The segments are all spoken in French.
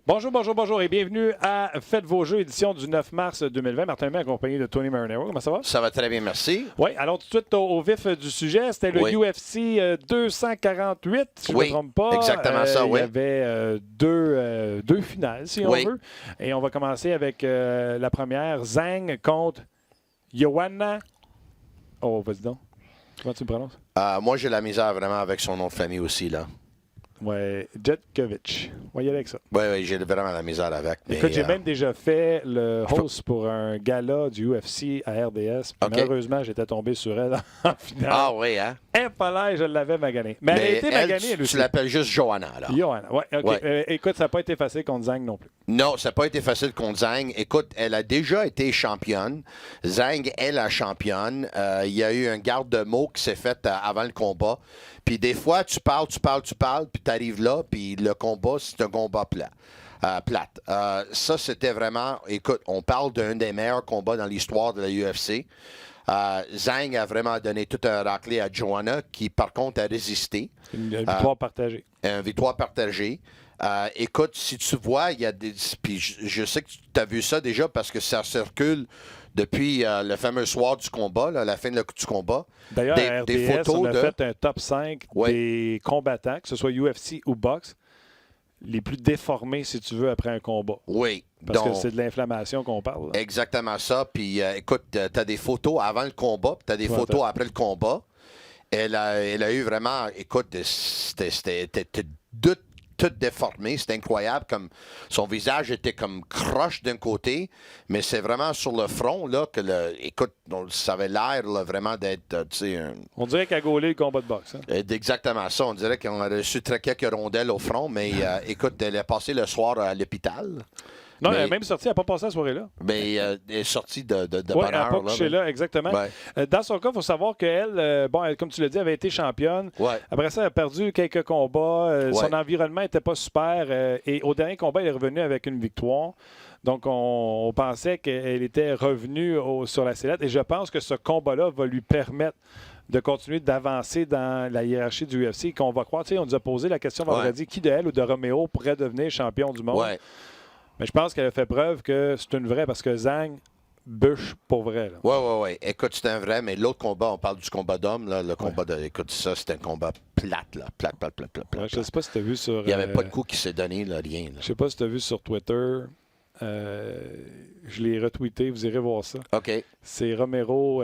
Bonjour et bienvenue à Faites vos jeux, édition du 9 mars 2020. Martin Lemay accompagné de Tony Marinero. Comment ça va? Ça va très bien, merci. Oui, alors tout de suite au vif du sujet, c'était le UFC 248, si je ne me trompe pas. Exactement ça, Il y avait deux finales, si on veut. Et on va commencer avec la première, Zhang contre Joanna. Oh, vas-y donc. Comment tu me prononces? Moi, j'ai la misère vraiment avec son nom de famille aussi, là. Oui, Jetkovic. On va y aller avec ça. Oui, j'ai vraiment la misère avec. Écoute, j'ai même déjà fait le host pour un gala du UFC à RDS. Malheureusement, j'étais tombé sur elle en finale. Ah oui, hein? Je l'avais maganée. Mais elle a été maganée, elle aussi. Tu l'appelles juste Joanna, là. Joanna, oui. OK. Ouais. Écoute, ça n'a pas été facile contre Zhang non plus. Non, ça n'a pas été facile contre Zhang. Écoute, elle a déjà été championne. Zhang est la championne. Il y a eu un garde de mots qui s'est fait avant le combat. Puis des fois, tu parles, puis tu arrives là, puis le combat, c'est un combat plate. Ça, c'était vraiment... Écoute, on parle d'un des meilleurs combats dans l'histoire de la UFC. Zhang a vraiment donné tout un raclé à Joanna, qui, par contre, a résisté. Une victoire partagée. Une victoire partagée. Écoute, si tu vois, il y a des... Puis je sais que tu as vu ça déjà parce que ça circule depuis le fameux soir du combat, là, la fin du combat. D'ailleurs, à RDS, des photos on a fait un top 5 des combattants, que ce soit UFC ou boxe, les plus déformés, si tu veux, après un combat. Oui. Parce que c'est de l'inflammation qu'on parle. Là. Exactement ça. Puis écoute, tu as des photos avant le combat, puis tu as des photos après le combat. Elle a eu vraiment... Écoute, c'était tout déformé, c'est incroyable, comme son visage était comme croche d'un côté, mais c'est vraiment sur le front, là, que écoute, ça avait l'air là, vraiment d'être, tu sais... On dirait qu'elle a gaulé le combat de boxe. Hein? Exactement ça, on dirait qu'on a reçu très quelques rondelles au front, mais écoute, elle est passée le soir à l'hôpital. Non, elle est même sortie, elle n'a pas passé la soirée-là. Mais elle est sortie de bonne heure. Elle n'a pas couché là, exactement. Ouais. Dans son cas, il faut savoir qu'elle, comme tu l'as dit, avait été championne. Ouais. Après ça, elle a perdu quelques combats. Son environnement n'était pas super. Et au dernier combat, elle est revenue avec une victoire. Donc, on pensait qu'elle était revenue sur la sellette. Et je pense que ce combat-là va lui permettre de continuer d'avancer dans la hiérarchie du UFC. Qu'on va croire, tu sais, on nous a posé la question vendredi, qui de elle ou de Romero pourrait devenir champion du monde? Ouais. Mais je pense qu'elle a fait preuve que c'est une vraie, parce que Zhang bûche pour vrai. Oui. Écoute, c'est un vrai, mais l'autre combat, on parle du combat d'homme, là, le combat de... Écoute, ça, c'est un combat plate, là. Plate. Ouais, je sais pas si tu as vu sur... Il n'y avait pas de coup qui s'est donné, là, rien. Là. Je sais pas si tu as vu sur Twitter. Je l'ai retweeté, vous irez voir ça. OK. C'est Romero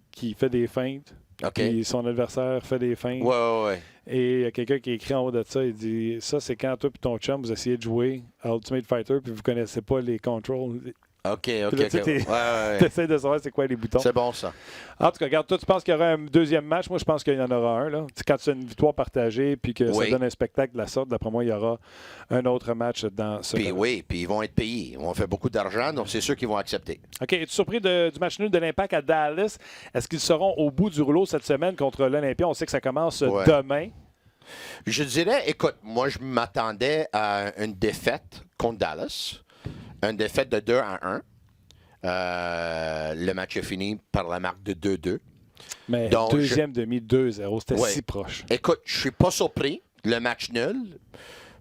qui fait des feintes. Puis son adversaire fait des feintes. Ouais. Et il y a quelqu'un qui écrit en haut de ça, il dit « Ça, c'est quand toi et ton chum, vous essayez de jouer à Ultimate Fighter puis vous connaissez pas les controls. » OK. Tu essaies de savoir c'est quoi les boutons. C'est bon, ça. En tout cas, regarde, toi, tu penses qu'il y aura un deuxième match. Moi, je pense qu'il y en aura un. Là. Quand tu as une victoire partagée puis que ça donne un spectacle de la sorte, d'après moi, il y aura un autre match dans ce Puis puis ils vont être payés. Ils vont faire beaucoup d'argent, donc c'est sûr qu'ils vont accepter. OK. Es-tu surpris du match nul de l'Impact à Dallas? Est-ce qu'ils seront au bout du rouleau cette semaine contre l'Olympia? On sait que ça commence demain. Je dirais, écoute, moi, je m'attendais à une défaite contre Dallas. Une défaite de 2-1. Le match est fini par la marque de 2-2. Mais donc, deuxième demi, 2-0. C'était si proche. Écoute, je suis pas surpris. Le match nul.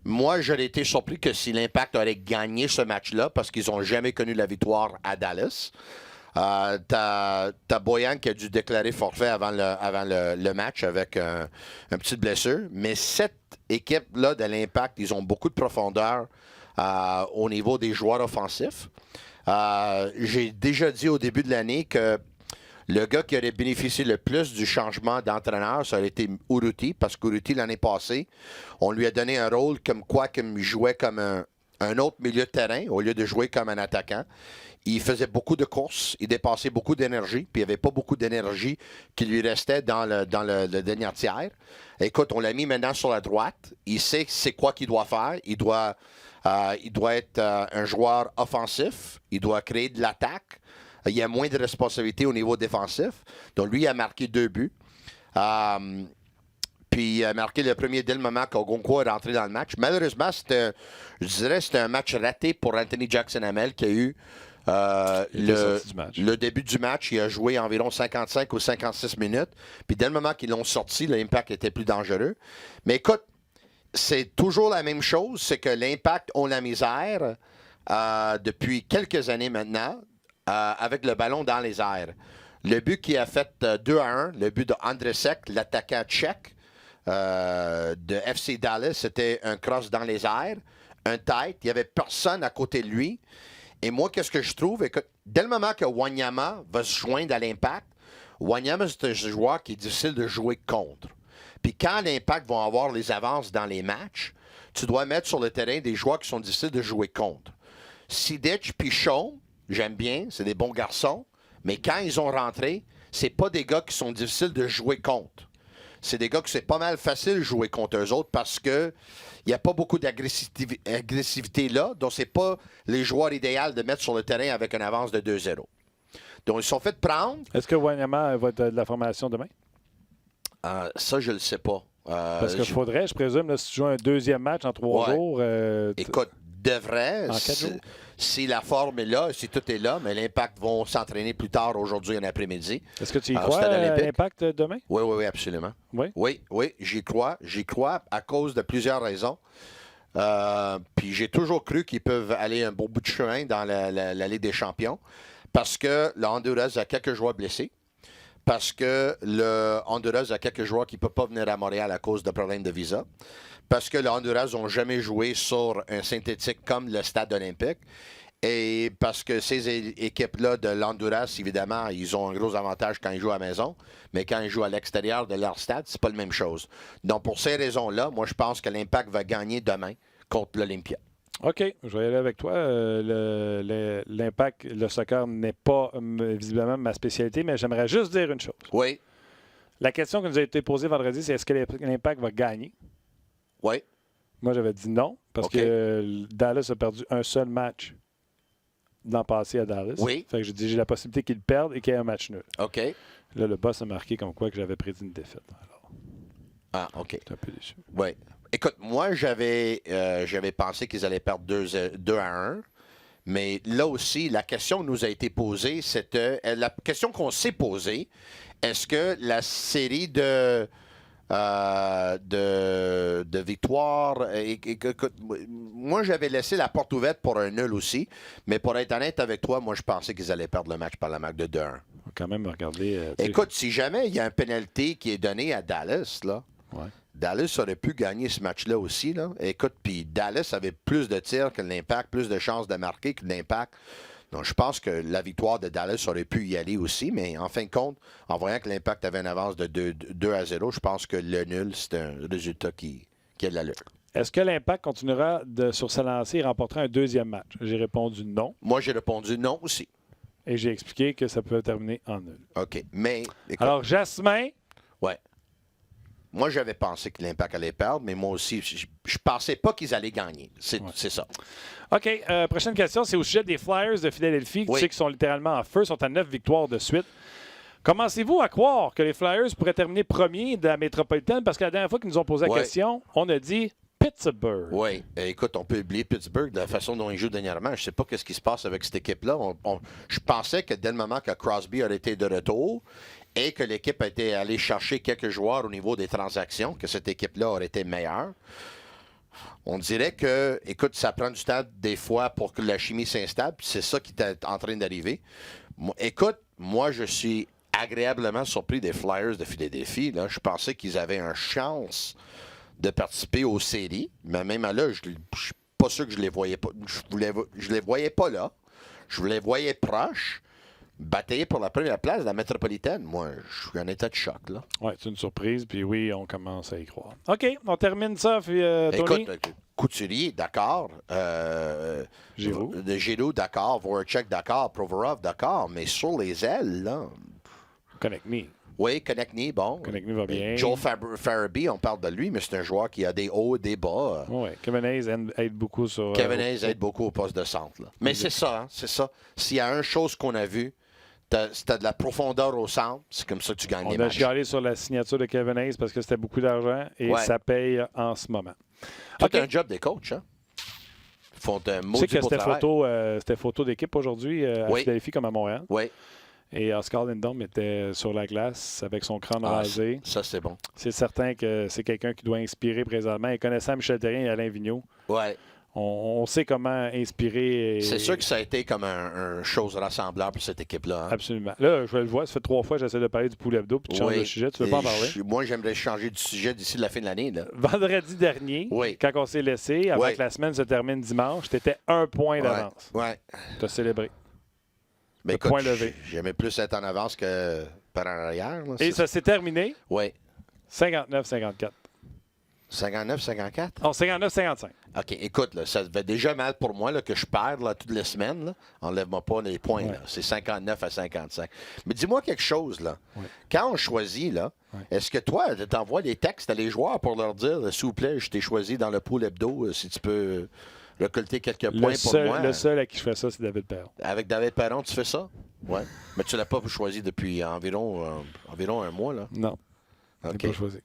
Moi, j'aurais été surpris que si l'Impact aurait gagné ce match-là, parce qu'ils n'ont jamais connu la victoire à Dallas. T'as Boyan qui a dû déclarer forfait avant le match avec une petite blessure. Mais cette équipe-là de l'Impact, ils ont beaucoup de profondeur au niveau des joueurs offensifs. J'ai déjà dit au début de l'année que le gars qui aurait bénéficié le plus du changement d'entraîneur, ça aurait été Urruti, parce qu'Urruti, l'année passée, on lui a donné un rôle comme quoi qu'il jouait comme un autre milieu de terrain au lieu de jouer comme un attaquant. Il faisait beaucoup de courses, il dépassait beaucoup d'énergie, puis il n'y avait pas beaucoup d'énergie qui lui restait dans le dernier tiers. Écoute, on l'a mis maintenant sur la droite. Il sait c'est quoi qu'il doit faire. Il doit être un joueur offensif. Il doit créer de l'attaque. Il y a moins de responsabilités au niveau défensif. Donc, lui, il a marqué 2 buts. Puis, il a marqué le premier dès le moment qu'Ogonkwo est rentré dans le match. Malheureusement, c'était un match raté pour Anthony Jackson-Hamel qui a eu le début du match. Il a joué environ 55 ou 56 minutes. Puis, dès le moment qu'ils l'ont sorti, l'Impact était plus dangereux. Mais écoute, c'est toujours la même chose, c'est que l'Impact ont la misère depuis quelques années maintenant avec le ballon dans les airs. Le but qui a fait 2-1, le but de Andresek, l'attaquant tchèque de FC Dallas, c'était un cross dans les airs, un tête, il n'y avait personne à côté de lui. Et moi, qu'est-ce que je trouve? Écoute, dès le moment que Wanyama va se joindre à l'Impact, Wanyama, c'est un joueur qui est difficile de jouer contre. Puis quand l'Impact vont avoir les avances dans les matchs, tu dois mettre sur le terrain des joueurs qui sont difficiles de jouer contre. Sidic puis Shaw, j'aime bien, c'est des bons garçons, mais quand ils ont rentré, c'est pas des gars qui sont difficiles de jouer contre. C'est des gars que c'est pas mal facile de jouer contre eux autres parce que il n'y a pas beaucoup d'agressivité là, donc c'est pas les joueurs idéaux de mettre sur le terrain avec une avance de 2-0. Donc, ils se sont fait prendre. Est-ce que Wanyama va être de la formation demain? Ça, je ne le sais pas. Parce qu'il faudrait, je présume, là, si tu joues un deuxième match en 3 jours... Écoute, devrait, en 4 jours? Si la forme est là, si tout est là, mais l'Impact vont s'entraîner plus tard aujourd'hui en après-midi. Est-ce que tu y crois à l'Impact demain? Oui, absolument. Oui? Oui, j'y crois. J'y crois à cause de plusieurs raisons. Puis j'ai toujours cru qu'ils peuvent aller un beau bout de chemin dans la Ligue des champions parce que le Honduras a quelques joueurs blessés. Parce que le Honduras a quelques joueurs qui ne peuvent pas venir à Montréal à cause de problèmes de visa. Parce que le Honduras n'ont jamais joué sur un synthétique comme le Stade olympique. Et parce que ces équipes-là de l'Honduras, évidemment, ils ont un gros avantage quand ils jouent à la maison. Mais quand ils jouent à l'extérieur de leur stade, c'est pas la même chose. Donc, pour ces raisons-là, moi, je pense que l'Impact va gagner demain contre l'Olympia. OK, je vais y aller avec toi. L'Impact, le soccer n'est pas visiblement ma spécialité, mais j'aimerais juste dire une chose. Oui. La question qui nous a été posée vendredi, c'est est-ce que l'Impact va gagner? Oui. Moi, j'avais dit non, parce que Dallas a perdu un seul match l'an passé à Dallas. Oui. Fait que j'ai la possibilité qu'ils perdent et qu'il y ait un match nul. OK. Là, le boss a marqué comme quoi que j'avais prédit une défaite. Alors, OK. j'étais un peu déçu. Oui. Écoute, moi, j'avais pensé qu'ils allaient perdre 2-1. Mais là aussi, la question qui nous a été posée, c'était... La question qu'on s'est posée, est-ce que la série de victoires... Écoute, moi, j'avais laissé la porte ouverte pour un nul aussi. Mais pour être honnête avec toi, moi, je pensais qu'ils allaient perdre le match par la marque de 2-1. On va quand même regarder... Écoute, si jamais il y a un pénalité qui est donné à Dallas, là... Ouais. Dallas aurait pu gagner ce match-là aussi. Là. Écoute, puis Dallas avait plus de tirs que l'Impact, plus de chances de marquer que l'Impact. Donc, je pense que la victoire de Dallas aurait pu y aller aussi, mais en fin de compte, en voyant que l'Impact avait une avance de 2-0, je pense que le nul, c'est un résultat qui a de l'allure. Est-ce que l'Impact continuera sur sa lancée et remportera un deuxième match? J'ai répondu non. Moi, j'ai répondu non aussi. Et j'ai expliqué que ça pouvait terminer en nul. OK, mais... Écoute, alors, Jasmin... Ouais. Moi, j'avais pensé que l'Impact allait perdre, mais moi aussi, je pensais pas qu'ils allaient gagner. C'est ça. OK. Prochaine question, c'est au sujet des Flyers de Philadelphie. Oui. Tu sais qu'ils sont littéralement en feu, sont à 9 victoires de suite. Commencez-vous à croire que les Flyers pourraient terminer premiers de la métropolitaine? Parce que la dernière fois qu'ils nous ont posé la question, on a dit Pittsburgh. Oui. Écoute, on peut oublier Pittsburgh de la façon dont ils jouent dernièrement. Je ne sais pas ce qui se passe avec cette équipe-là. Je pensais que dès le moment que Crosby aurait été de retour et que l'équipe a été allée chercher quelques joueurs au niveau des transactions, que cette équipe-là aurait été meilleure. On dirait que, écoute, ça prend du temps des fois pour que la chimie s'installe, puis c'est ça qui est en train d'arriver. Écoute, moi, je suis agréablement surpris des Flyers de Philadelphie. Là. Je pensais qu'ils avaient une chance de participer aux séries, mais même là, je ne suis pas sûr que je les voyais pas. Je les voyais pas là. Je les voyais proches. Batailler pour la première place de la métropolitaine, moi, je suis en état de choc, là. Oui, c'est une surprise, puis oui, on commence à y croire. OK, on termine ça, puis Tony. Écoute, Couturier, d'accord. Giroux, d'accord. Voracek, d'accord. Provorov, d'accord. Mais sur les ailes, là... Konechny. Oui, Konechny, bon. Konechny va bien. Joel Farabee, on parle de lui, mais c'est un joueur qui a des hauts et des bas. Oui, Kevin Hayes aide beaucoup sur... Kevin Hayes aide beaucoup au poste de centre, là. Mais c'est ça, hein, c'est ça. S'il y a une chose qu'on a vue, t'as de la profondeur au centre, c'est comme ça que tu gagnes les matchs. On a chialé sur la signature de Kevin Hayes parce que c'était beaucoup d'argent et ça paye en ce moment. C'est un job des coachs, hein? Ils font un maudit beau travail. C'était photo d'équipe aujourd'hui à Philadelphie comme à Montréal. Oui. Et Oscar Lindholm était sur la glace avec son crâne rasé. Ça, c'est bon. C'est certain que c'est quelqu'un qui doit inspirer présentement. Et connaissant Michel Therrien et Alain Vigneault, on sait comment inspirer. C'est sûr que ça a été comme un chose rassembleur pour cette équipe-là. Hein? Absolument. Là, je le vois, ça fait 3 fois que j'essaie de parler du poulet hebdo, puis tu changes de sujet. Tu veux pas en parler? Moi, j'aimerais changer de sujet d'ici la fin de l'année. Là. Vendredi dernier, quand on s'est laissé, avant que la semaine se termine dimanche, tu étais 1 point d'avance. Tu as célébré. Mais écoute, point levé. J'aimais plus être en avance que par en arrière. Là, et ça s'est terminé? Oui. 59-54. 59-54? Non, 59-55. OK, écoute, là, ça va déjà mal pour moi là, que je perds là, toutes les semaines. Là. Enlève-moi pas les points. Là. C'est 59-55. Mais dis-moi quelque chose. Là. Quand on choisit, là, est-ce que toi, tu envoies des textes à les joueurs pour leur dire, s'il vous plaît, je t'ai choisi dans le pool hebdo, si tu peux récolter quelques points pour moi? Le seul à qui je fais ça, c'est David Perron. Avec David Perron, tu fais ça? Oui. Mais tu ne l'as pas choisi depuis environ 1 mois, là? Non. OK. Je l'ai pas choisi.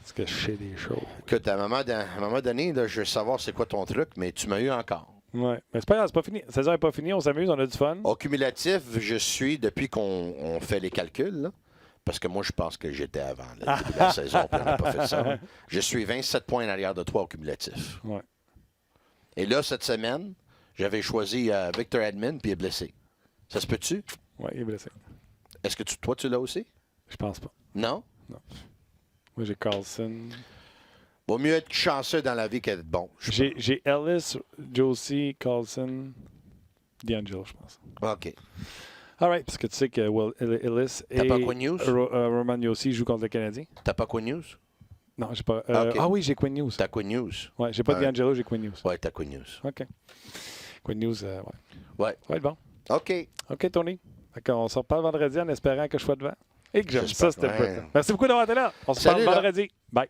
Parce que je sais des choses. Écoute, à un moment donné, là, je veux savoir c'est quoi ton truc, mais tu m'as eu encore. Oui. Mais c'est pas grave, c'est pas fini. La saison n'est pas finie, on s'amuse, on a du fun. Au cumulatif, je suis, depuis qu'on fait les calculs, là, parce que moi, je pense que j'étais avant le début de la saison, puis on n'a pas fait ça. Je suis 27 points en arrière de toi au cumulatif. Ouais. Et là, cette semaine, j'avais choisi Victor Edmond, puis il est blessé. Ça se peut-tu? Oui, il est blessé. Est-ce que toi, tu l'as aussi? Je pense pas. Non? Non. Moi, j'ai Carlson. Vaut mieux être chanceux dans la vie qu'être bon. J'ai Ellis, Josie, Carlson, D'Angelo, je pense. OK. All right, parce que tu sais que Ellis et Roman Josi jouent contre le Canadien. T'as pas Quinn News? Non, j'ai pas. Okay. Ah oui, j'ai Quinn News. T'as Quinn News? Oui, j'ai pas D'Angelo, j'ai Quinn News. Oui, t'as Quinn News. OK. Quinn News, ouais. Ouais. Ouais, bon. OK. OK, Tony. On se reparle vendredi en espérant que je sois devant. Et que j'aime ça, c'était pas. Merci beaucoup d'avoir été là. On se parle vendredi. Bye.